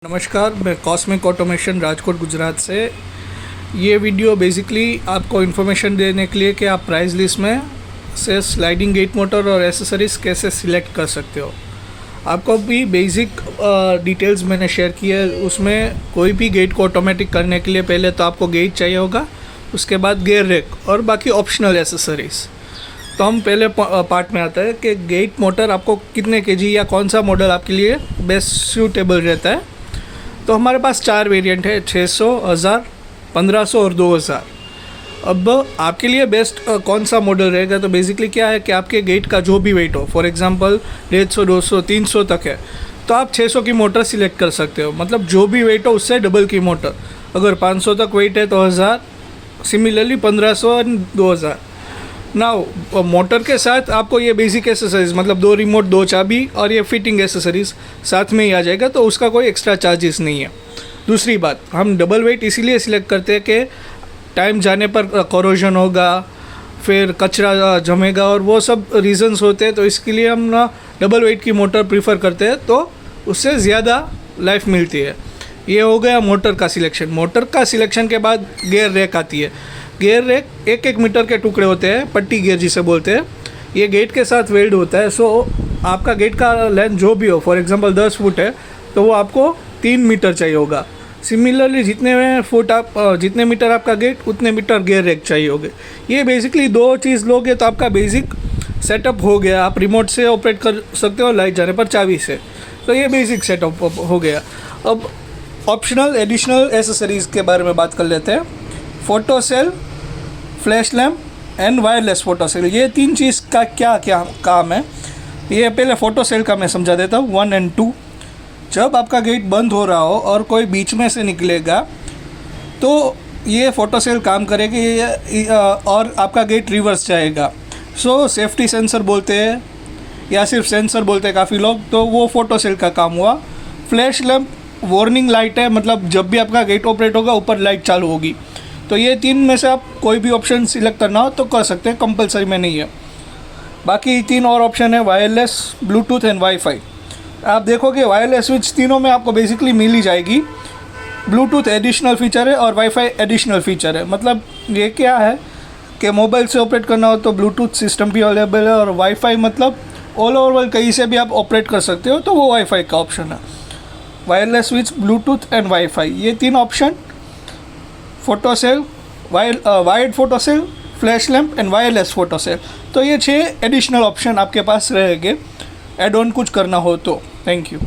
नमस्कार, मैं cosmic automation Rajkot Gujarat से। ये वीडियो बेसिकली आपको इन्फॉर्मेशन देने के लिए कि आप प्राइस लिस्ट में से स्लाइडिंग गेट मोटर और एसेसरीज़ कैसे सिलेक्ट कर सकते हो। आपको भी बेसिक डिटेल्स मैंने शेयर की है। उसमें कोई भी गेट को ऑटोमेटिक करने के लिए पहले तो आपको गेट चाहिए होगा, उसके बाद गियर रैक और बाकी ऑप्शनल एसेसरीज़। तो हम पहले पार्ट में आता है कि गेट मोटर आपको कितने केजी या कौन सा मॉडल आपके लिए बेस्ट सूटेबल रहता है। तो हमारे पास 4 वेरिएंट है, 600, 1000, 1500 और 2000। अब आपके लिए बेस्ट कौन सा मॉडल रहेगा, तो बेसिकली क्या है कि आपके गेट का जो भी वेट हो, फॉर एग्जांपल 150, 200, 300 तक है, तो आप 600 की मोटर सिलेक्ट कर सकते हो। मतलब जो भी वेट हो उससे डबल की मोटर। अगर 500 तक वेट है तो 1000, सिमिलरली 1500 और 2000। नाउ मोटर के साथ आपको ये बेसिक एसेसरीज, मतलब 2 रिमोट, 2 चाबी और ये फिटिंग एसेसरीज साथ में ही आ जाएगा, तो उसका कोई एक्स्ट्रा चार्जेस नहीं है। दूसरी बात, हम डबल वेट इसीलिए सिलेक्ट करते हैं कि टाइम जाने पर कोरोजन होगा, फिर कचरा जमेगा और वो सब रीजंस होते हैं, तो इसके लिए हम ना डबल वेट की मोटर प्रीफर करते हैं, तो उससे ज़्यादा लाइफ मिलती है। ये हो गया मोटर का सिलेक्शन। मोटर का सिलेक्शन के बाद गियर रैक आती है। गियर रैक 1-1 मीटर के टुकड़े होते हैं, पट्टी गियर जिसे बोलते हैं। ये गेट के साथ वेल्ड होता है। सो आपका गेट का लेंथ जो भी हो, फॉर एग्जांपल 10 फुट है तो वो आपको 3 मीटर चाहिए होगा। सिमिलरली जितने मीटर आपका गेट, उतने मीटर गियर रैक चाहिए होगे। ये बेसिकली 2 चीज़ लोगे तो आपका बेसिक सेटअप हो गया। आप रिमोट से ऑपरेट कर सकते हो, लाइट जाने पर चाबी से। तो ये बेसिक सेटअप हो गया। अब ऑप्शनल एडिशनल एसेसरीज़ के बारे में बात कर लेते हैं। Photo cell, flash lamp and wireless photo cell, ये 3 चीज़ का क्या क्या काम है, ये पहले फ़ोटो सेल का मैं समझा देता हूँ। 1 और 2, जब आपका गेट बंद हो रहा हो और कोई बीच में से निकलेगा तो ये फ़ोटो सेल काम करेगी और आपका गेट रिवर्स जाएगा। सो सेफ्टी सेंसर बोलते हैं या सिर्फ सेंसर बोलते हैं काफ़ी लोग, तो वो फ़ोटो सेल का काम हुआ। फ्लैश लैम्प वार्निंग लाइट है, मतलब जब भी आपका गेट ऑपरेट होगा ऊपर लाइट चालू होगी। तो ये 3 में से आप कोई भी ऑप्शन सिलेक्ट करना हो तो कर सकते हैं, कंपलसरी में नहीं है। बाकी 3 और ऑप्शन है, वायरलेस, ब्लूटूथ एंड वाईफाई। आप देखोगे वायरलेस स्विच तीनों में आपको बेसिकली मिल ही जाएगी। ब्लूटूथ एडिशनल फीचर है और वाईफाई एडिशनल फीचर है। मतलब ये क्या है कि मोबाइल से ऑपरेट करना हो तो ब्लूटूथ सिस्टम भी अवेलेबल है, और वाईफाई मतलब ऑल ओवर वर्ल्ड कहीं से भी आप ऑपरेट कर सकते हो, तो वो वाईफाई का ऑप्शन है। Wireless switch, Bluetooth and wifi, ये 3 option, photo cell, wired photo cell, flash lamp and wireless photo cell. तो ये 6 एडिशनल ऑप्शन आपके पास रहेंगे एड ऑन कुछ करना हो तो। Thank you.